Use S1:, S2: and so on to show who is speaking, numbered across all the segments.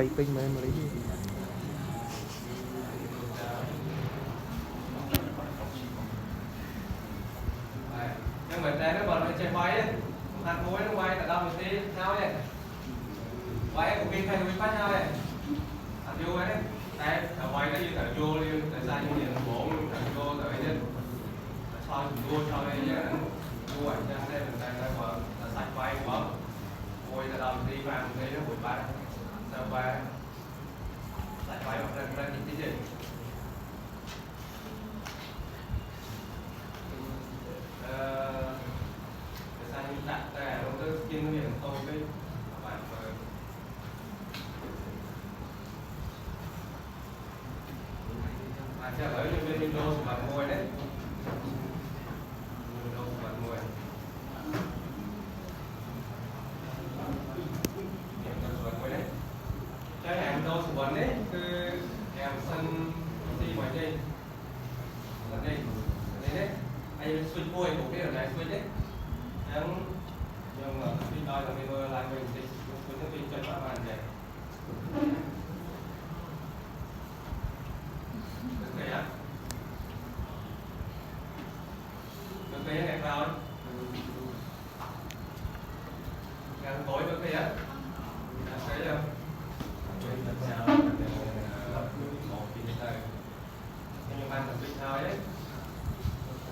S1: phay pin mà lấy
S2: nhưng mà đây nó bật lên trên máy ấy, hạt muối nó quay cả đông một tí nhau này, quay của pin thay với phát nhau này, hạt vô ấy, đây là quay nó như là vô đi, tại sao như vậy bổ là vô rồi chứ, cho vô cho đây nhá, vô ảnh cho đây mình đang đang mở sạch quay của quay cả đông đi vào một tí nó bụi bát, sao qua sạch quay hoặc là những cái gì. Đặt ra nó cứ kiên miệng thôi với bạn mà cho ở bên Windows bạn mua đấy Windows bạn mua cái hàng Windows của bạn đấy cứ hàng sân đi ngoài đây là đây đấy anh switch môi của cái này switch đấy nhưng mà khi đôi là mình vừa lại mình thì cái pin chân các bạn này được á được cái này vào ngăn tối được cái á thấy chưa một pin đây nhưng mà pin thôi đấy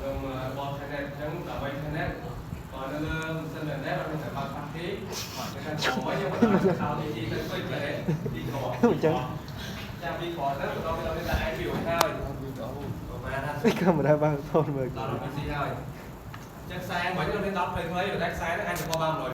S2: nhưng mà bọn thằng này chẳng là bên thằng này còn nó xin là nét là mình phải bằng phát khí cái thằng mới nhưng mà sao thì chỉ tới quay lại đi khổ trang bị khổ rất là đâu bây giờ ai biểu thôi
S1: cái camera bao thôn mà
S2: đó là mình gì thôi chắc sai mấy nó lên tóc lên thấy rồi chắc sai nó ăn được qua bao rồi